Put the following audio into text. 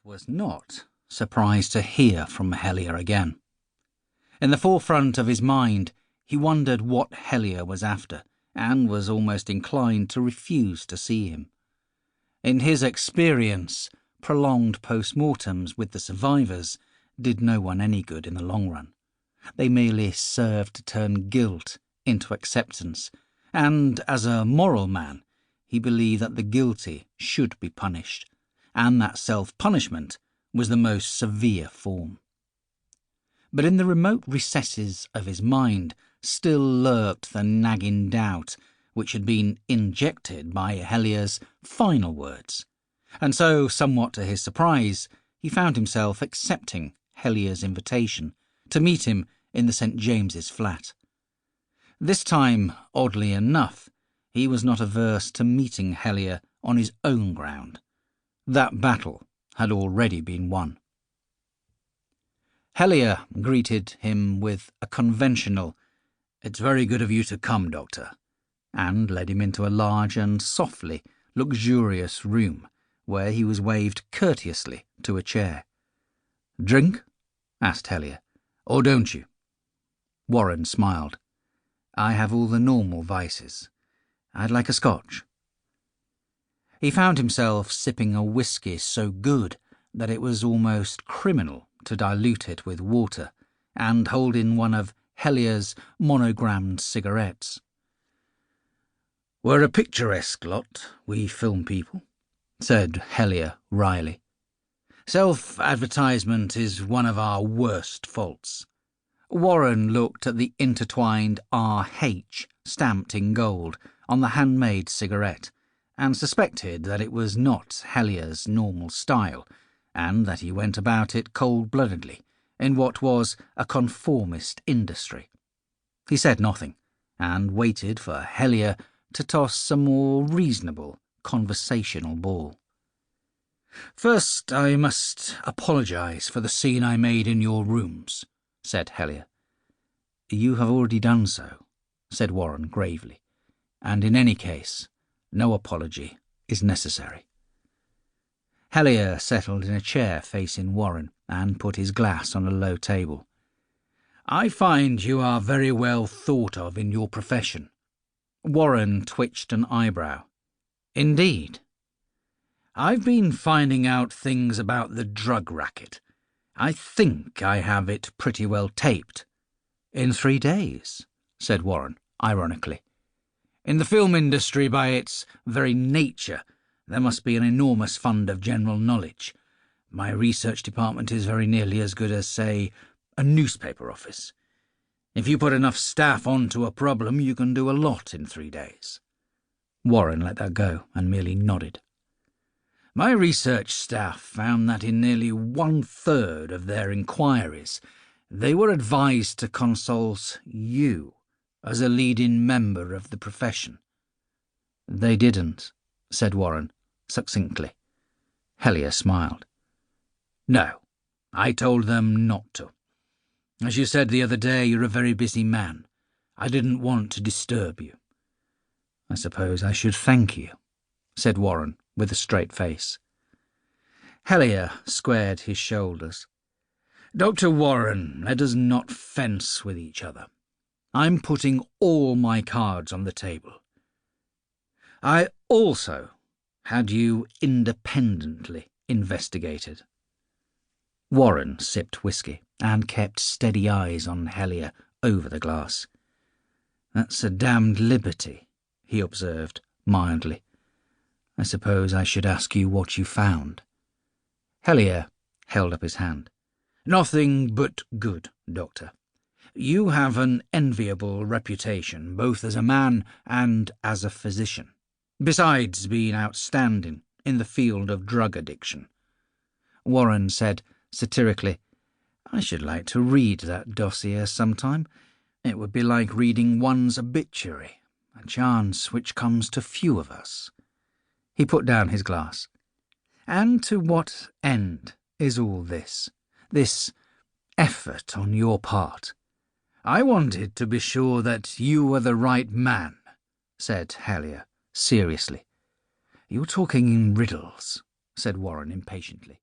was not surprised to hear from Hellier again. In the forefront of his mind, he wondered what Hellier was after, and was almost inclined to refuse to see him. In his experience, prolonged post-mortems with the survivors did no one any good in the long run. They merely served to turn guilt into acceptance, and as a moral man, he believed that the guilty should be punished, and that self-punishment was the most severe form. But in the remote recesses of his mind still lurked the nagging doubt which had been injected by Hellier's final words, and so, somewhat to his surprise, he found himself accepting Hellier's invitation to meet him in the St. James's flat. This time, oddly enough, he was not averse to meeting Hellier on his own ground. That battle had already been won. Hellier greeted him with a conventional, "It's very good of you to come, Doctor," and led him into a large and softly luxurious room where he was waved courteously to a chair. "Drink?" asked Hellier. "Or don't you?" Warren smiled. "I have all the normal vices. I'd like a scotch." He found himself sipping a whisky so good that it was almost criminal to dilute it with water, and holding one of Hellier's monogrammed cigarettes. "We're a picturesque lot, we film people," said Hellier wryly. "Self-advertisement is one of our worst faults." Warren looked at the intertwined R.H. stamped in gold on the handmade cigarette, and suspected that it was not Hellier's normal style, and that he went about it cold-bloodedly, in what was a conformist industry. He said nothing, and waited for Hellier to toss a more reasonable conversational ball. "First, I must apologise for the scene I made in your rooms," said Hellier. "You have already done so," said Warren gravely, "and in any case, no apology is necessary." Hellier settled in a chair facing Warren and put his glass on a low table. "I find you are very well thought of in your profession." Warren twitched an eyebrow. "Indeed?" "I've been finding out things about the drug racket. I think I have it pretty well taped." "In 3 days," said Warren, ironically. "In the film industry, by its very nature, there must be an enormous fund of general knowledge. My research department is very nearly as good as, say, a newspaper office. If you put enough staff onto a problem, you can do a lot in 3 days." Warren let that go and merely nodded. "My research staff found that in nearly 1/3 of their inquiries, they were advised to consult you as a leading member of the profession." "They didn't," said Warren, succinctly. Hellier smiled. "No, I told them not to. As you said the other day, you're a very busy man. I didn't want to disturb you." "I suppose I should thank you," said Warren, with a straight face. Hellier squared his shoulders. "Dr. Warren, let us not fence with each other. I'm putting all my cards on the table. I also had you independently investigated." Warren sipped whisky and kept steady eyes on Hellier over the glass. "That's a damned liberty," he observed mildly. "I suppose I should ask you what you found." Hellier held up his hand. "Nothing but good, Doctor. You have an enviable reputation, both as a man and as a physician, besides being outstanding in the field of drug addiction." Warren said satirically, "I should like to read that dossier sometime. It would be like reading one's obituary, a chance which comes to few of us." He put down his glass. "And to what end is all this effort on your part?" "I wanted to be sure that you were the right man," said Hellier seriously. "You're talking in riddles," said Warren impatiently.